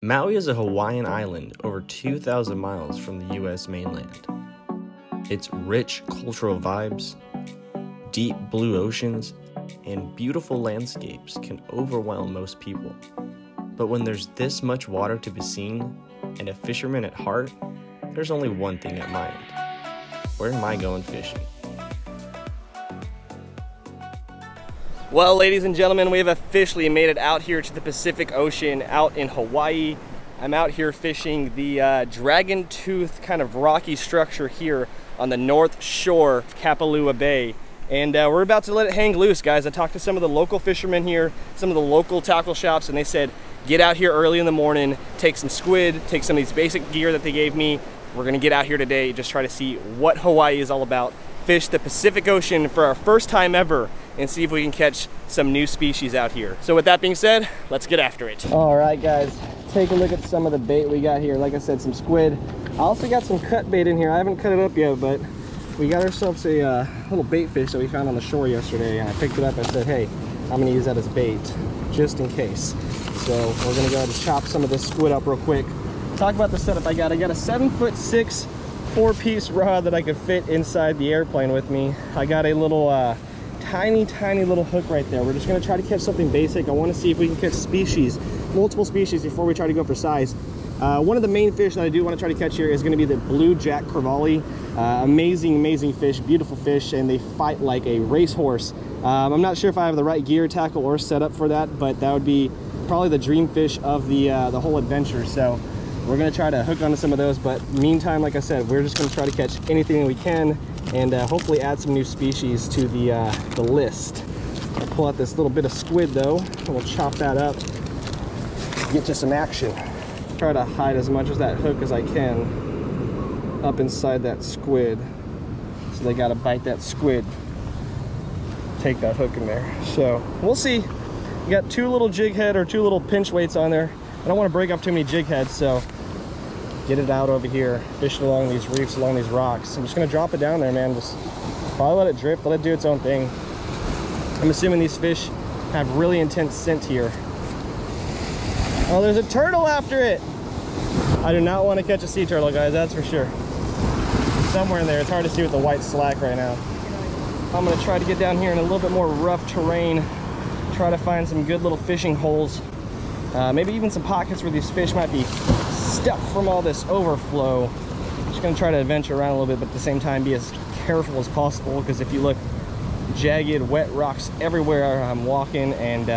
Maui is a Hawaiian island over 2,000 miles from the US mainland. Its rich cultural vibes, deep blue oceans, and beautiful landscapes can overwhelm most people. But when there's this much water to be seen, and a fisherman at heart, there's only one thing at mind. Where am I going fishing? Well, ladies and gentlemen, we have officially made it out here to the Pacific Ocean out in Hawaii. I'm out here fishing the Dragon Tooth kind of rocky structure here on the north shore of Kapalua Bay. And we're about to let it hang loose, guys. I talked to some of the local fishermen here, some of the local tackle shops, and they said, get out here early in the morning, take some squid, take some of these basic gear that they gave me. We're gonna get out here today, just try to see what Hawaii is all about, fish the Pacific Ocean for our first time ever, and see if we can catch some new species out here. So with that being said, let's get after it. All right, guys, take a look at some of the bait we got here. Like I said, some squid. I also got some cut bait in here. I haven't cut it up yet, but we got ourselves a little bait fish that we found on the shore yesterday, and I picked it up and said, hey, I'm gonna use that as bait, just in case. So we're gonna go ahead and chop some of this squid up real quick. Talk about the setup I got. I got a 7'6" 4-piece rod that I could fit inside the airplane with me. I got a little tiny little hook right there. We're just going to try to catch something basic. I want to see if we can catch species, multiple species, before we try to go for size. One of the main fish that I do want to try to catch here is going to be the blue jack crevalle. Amazing fish, beautiful fish, and they fight like a racehorse. I'm not sure if I have the right gear, tackle, or setup for that, but that would be probably the dream fish of the whole adventure. So we're going to try to hook onto some of those, but meantime, like I said, we're just going to try to catch anything that we can, and hopefully add some new species to the list. I'll pull out this little bit of squid though, and we'll chop that up, get to some action. Try to hide as much of that hook as I can up inside that squid, so they got to bite that squid, take that hook in there. So we'll see. We got two little jig head or two little pinch weights on there. I don't want to break up too many jig heads, so get it out over here, fish it along these reefs, along these rocks. I'm just gonna drop it down there, man. Just probably let it drift, let it do its own thing. I'm assuming these fish have really intense scent here. Oh, there's a turtle after it. I do not want to catch a sea turtle, guys, that's for sure. Somewhere in there, it's hard to see with the white slack right now. I'm gonna try to get down here in a little bit more rough terrain, try to find some good little fishing holes. Maybe even some pockets where these fish might be stuck from all this overflow. Just gonna try to adventure around a little bit, but at the same time be as careful as possible, because if you look, jagged, wet rocks everywhere I'm walking, and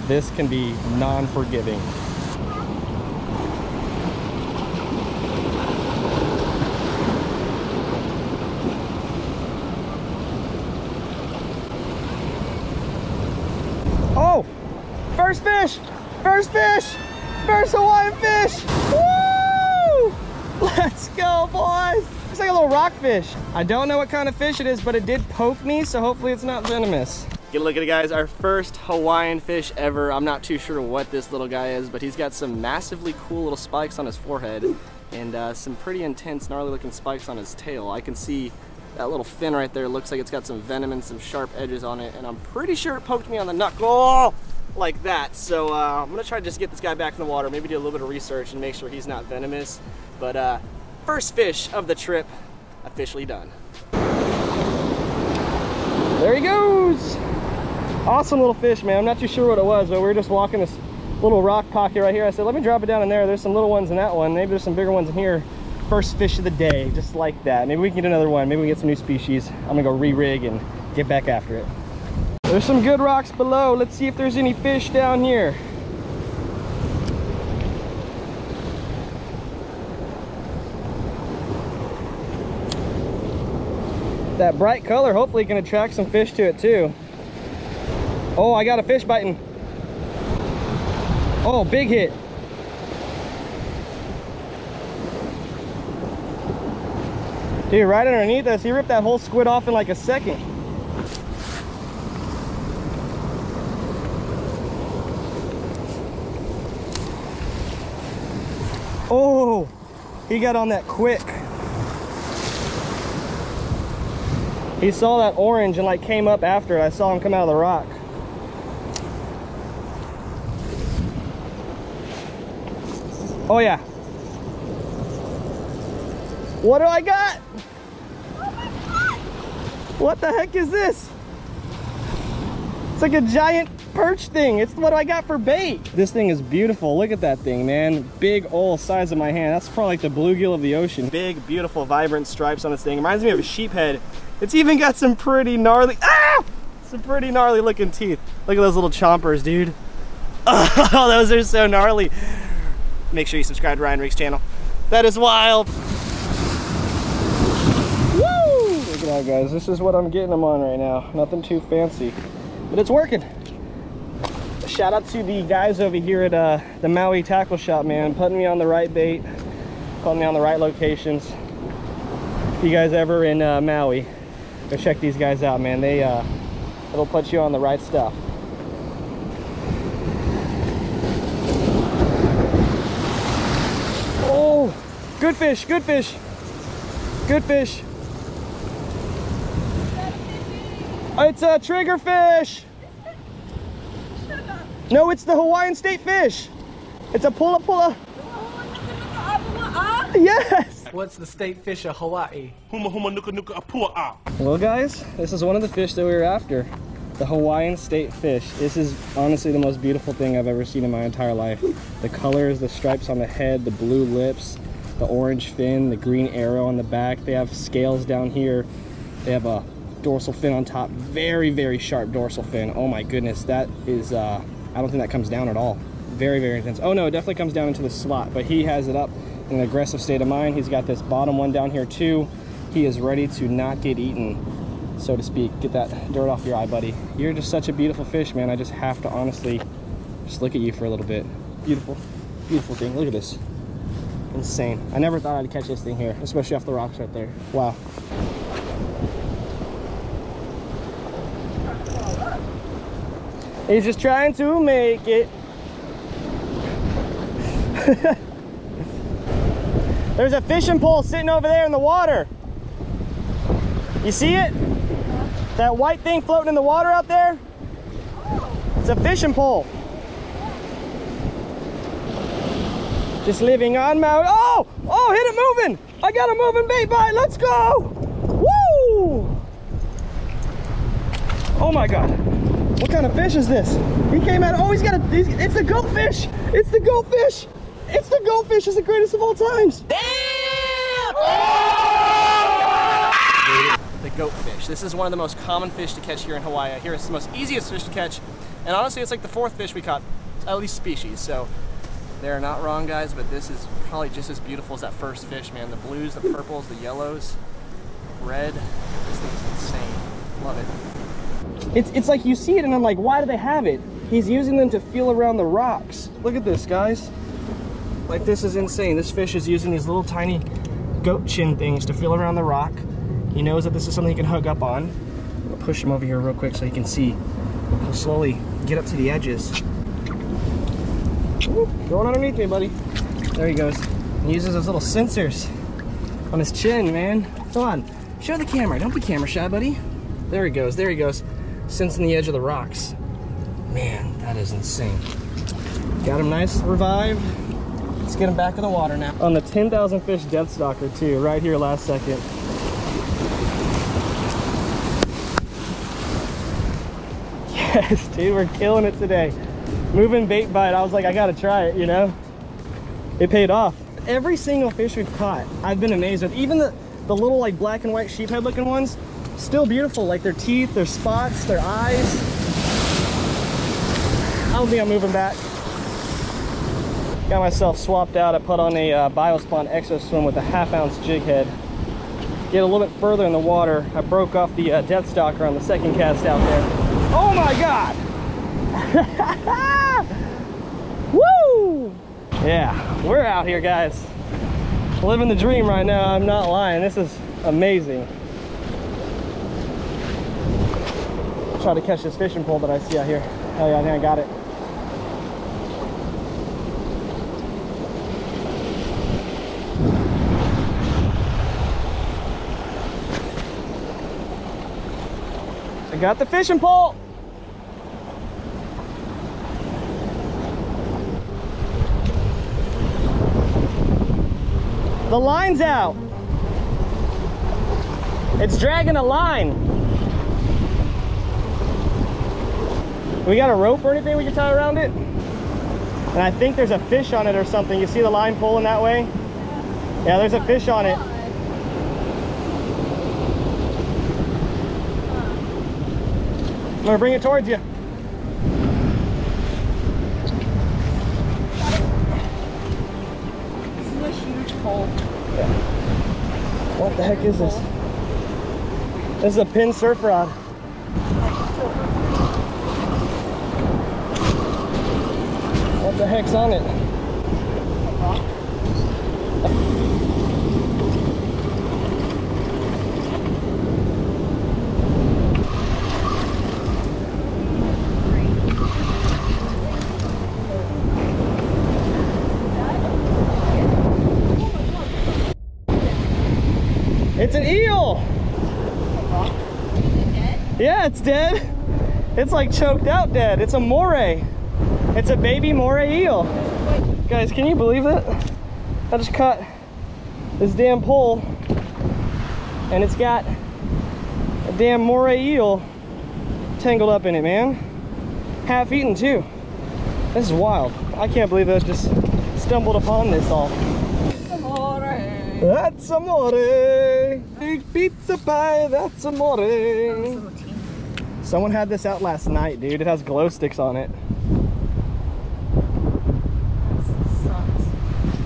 this can be non-forgiving. Oh, first fish! First fish! First Hawaiian fish! Woo! Let's go, boys! It's like a little rockfish. I don't know what kind of fish it is, but it did poke me, so hopefully it's not venomous. Get a look at it, guys. Our first Hawaiian fish ever. I'm not too sure what this little guy is, but he's got some massively cool little spikes on his forehead and some pretty intense, gnarly looking spikes on his tail. I can see that little fin right there. Looks like it's got some venom and some sharp edges on it, and I'm pretty sure it poked me on the knuckle like that. So I'm gonna try to just get this guy back in the water, maybe do a little bit of research and make sure he's not venomous. But first fish of the trip officially done. There he goes. Awesome little fish, man. I'm not too sure what it was, but we were just walking this little rock pocket right here. I said, let me drop it down in there. There's some little ones in that one. Maybe there's some bigger ones in here. First fish of the day, just like that. Maybe we can get another one. Maybe we can get some new species. I'm gonna go re-rig and get back after it. There's some good rocks below. Let's see if there's any fish down here. That bright color hopefully can attract some fish to it too. Oh, I got a fish biting. Oh, big hit. Dude, right underneath us, he ripped that whole squid off in like a second. Oh, he got on that quick. He saw that orange and like came up after it. I saw him come out of the rock. Oh yeah. What do I got? What the heck is this? It's like a giant perch thing. It's what I got for bait. This thing is beautiful. Look at that thing, man. Big old size of my hand. That's probably like the bluegill of the ocean. Big, beautiful, vibrant stripes on this thing. Reminds me of a sheephead. It's even got some pretty gnarly, some pretty gnarly looking teeth. Look at those little chompers, dude. Oh, those are so gnarly. Make sure you subscribe to Ryan Rick's channel. That is wild. Woo! Look at that, guys. This is what I'm getting them on right now. Nothing too fancy, but it's working. Shout out to the guys over here at the Maui tackle shop, man, putting me on the right bait, putting me on the right locations. If you guys ever in Maui, go check these guys out, man. They it'll put you on the right stuff. Oh, good fish, good fish, good fish. It's a trigger fish. No, it's the Hawaiian state fish. It's a pula pula. Yes. What's the state fish of Hawaii? Well, guys, this is one of the fish that we were after. The Hawaiian state fish. This is honestly the most beautiful thing I've ever seen in my entire life. The colors, the stripes on the head, the blue lips, the orange fin, the green arrow on the back. They have scales down here. They have a dorsal fin on top. Very, very sharp dorsal fin. Oh my goodness, that is I don't think that comes down at all. Very, very intense. Oh no, it definitely comes down into the slot, but he has it up in an aggressive state of mind. He's got this bottom one down here too. He is ready to not get eaten, so to speak. Get that dirt off your eye, buddy. You're just such a beautiful fish, man. I just have to honestly just look at you for a little bit. Beautiful, beautiful thing. Look at this. Insane. I never thought I'd catch this thing here, especially off the rocks right there. Wow. He's just trying to make it. There's a fishing pole sitting over there in the water. You see it? That white thing floating in the water out there? It's a fishing pole. Just living on Maui. Oh! Oh, hit it moving! I got a moving bait bite. Let's go! Woo! Oh my God. What kind of fish is this? He came out. Oh, he's got a. It's the goatfish. It's the goatfish. It's the goatfish. It's the greatest of all times. Damn! The goatfish. This is one of the most common fish to catch here in Hawaii. I hear it's the most easiest fish to catch, and honestly, it's like the fourth fish we caught, at least species. So they're not wrong, guys. But this is probably just as beautiful as that first fish, man. The blues, the purples, the yellows, red. This thing's insane. Love it. It's like you see it and I'm like, why do they have it? He's using them to feel around the rocks. Look at this, guys. Like, this is insane. This fish is using these little tiny goat chin things to feel around the rock. He knows that this is something he can hook up on. I'll push him over here real quick so he can see. He'll slowly get up to the edges. Ooh, going underneath me, buddy. There he goes. He uses those little sensors on his chin, man. Come on, show the camera. Don't be camera shy, buddy. There he goes, there he goes. Sensing the edge of the rocks. Man, that is insane. Got him nice, revived. Let's get him back in the water now. On the 10,000 fish death stalker too, right here last second. Yes, dude, we're killing it today. Moving bait bite, I was like, I gotta try it, you know? It paid off. Every single fish we've caught, I've been amazed with. Even the little like black and white sheephead looking ones, still beautiful, like their teeth, their spots, their eyes. I don't think I'm moving back. Got myself swapped out. I put on a Biospawn Exo Swim with a 1/2 ounce jig head. Get a little bit further in the water. I broke off the death stalker on the second cast out there. Oh my God! Woo! Yeah, we're out here, guys. Living the dream right now. I'm not lying. This is amazing. Try to catch this fishing pole that I see out here. Oh yeah, I think I got it. I got the fishing pole. The line's out. It's dragging a line. We got a rope or anything we can tie around it? And I think there's a fish on it or something. You see the line pulling that way? Yeah, there's a fish on it. I'm gonna bring it towards you. This is a huge pole. Yeah. What the heck is this? This is a pin surf rod. What the heck's on it? It's an eel! Yeah, it's dead. It's like choked out dead. It's a moray. It's a baby moray eel. Guys, can you believe it? I just caught this damn pole and it's got a damn moray eel tangled up in it, man. Half eaten too. This is wild. I can't believe I just stumbled upon this all. That's amore. Big pizza pie, that's amore. Someone had this out last night, dude. It has glow sticks on it.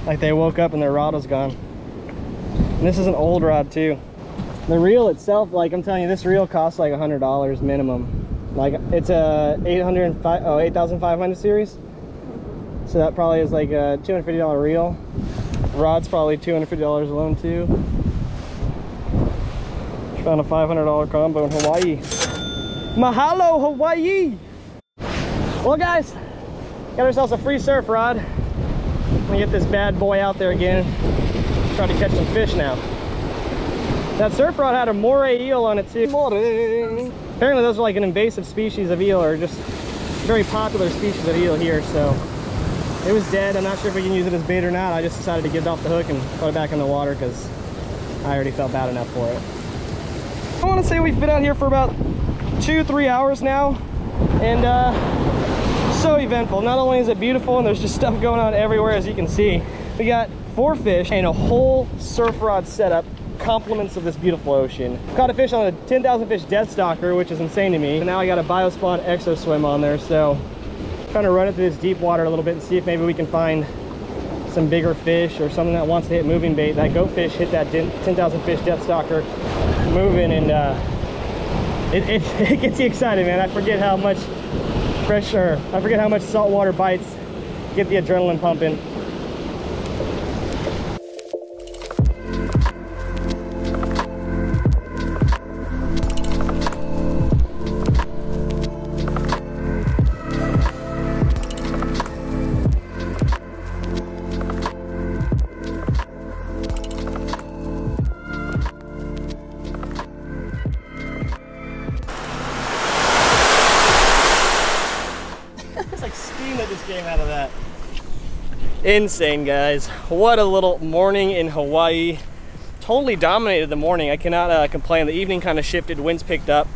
Like they woke up and their rod was gone. And this is an old rod too. The reel itself, like I'm telling you, this reel costs like $100 minimum. Like it's a 8,500 series. So that probably is like a $250 reel. Rod's probably $250 alone too. Found a $500 combo in Hawaii. Mahalo, Hawaii! Well guys, got ourselves a free surf rod. I'm gonna get this bad boy out there again. Try to catch some fish now. That surf rod had a moray eel on it too. Moray. Apparently those are like an invasive species of eel, or just very popular species of eel here, so it was dead. I'm not sure if we can use it as bait or not. I just decided to get it off the hook and put it back in the water because I already felt bad enough for it. I want to say we've been out here for about 2-3 hours now, and so eventful. Not only is it beautiful and there's just stuff going on everywhere, as you can see. We got 4 fish and a whole surf rod setup, compliments of this beautiful ocean. Caught a fish on a 10,000 fish death stalker, which is insane to me. And now I got a Biospawn Exo Swim on there, so trying to run it through this deep water a little bit and see if maybe we can find some bigger fish or something that wants to hit moving bait. That goat fish hit that 10,000 fish death stalker moving, and it gets you excited, man. I forget how much pressure, I forget how much saltwater bites get the adrenaline pumping. Out of that. Insane, guys. What a little morning in Hawaii. Totally dominated the morning. I cannot complain. The evening kind of shifted, winds picked up.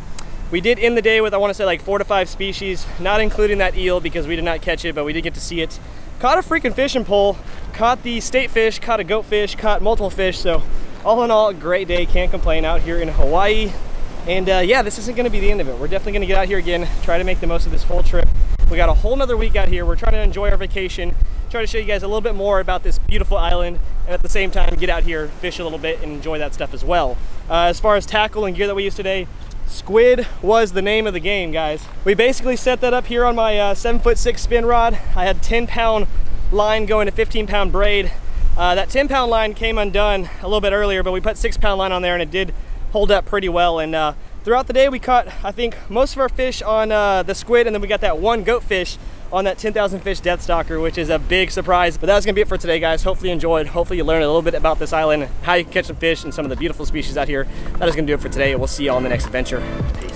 We did end the day with, I want to say, like 4 to 5 species, not including that eel because we did not catch it, but we did get to see it. Caught a freaking fishing pole, caught the state fish, caught a goat fish, caught multiple fish. So all in all, a great day. Can't complain out here in Hawaii. And yeah, this isn't going to be the end of it. We're definitely going to get out here again, try to make the most of this whole trip. We got a whole nother week out here. We're trying to enjoy our vacation, try to show you guys a little bit more about this beautiful island, and at the same time get out here, fish a little bit, and enjoy that stuff as well. As far as tackle and gear that we use today, squid was the name of the game, guys. We basically set that up here on my 7'6" spin rod. I had 10-pound line going to 15-pound braid. That 10-pound line came undone a little bit earlier, but we put 6-pound line on there and it did hold up pretty well. And throughout the day we caught, I think, most of our fish on the squid, and then we got that one goat fish on that 10,000 fish death stalker, which is a big surprise. But that's gonna be it for today, guys. Hopefully you enjoyed. Hopefully you learned a little bit about this island, how you can catch some fish and some of the beautiful species out here. That is gonna do it for today. We'll see you all in the next adventure. Peace.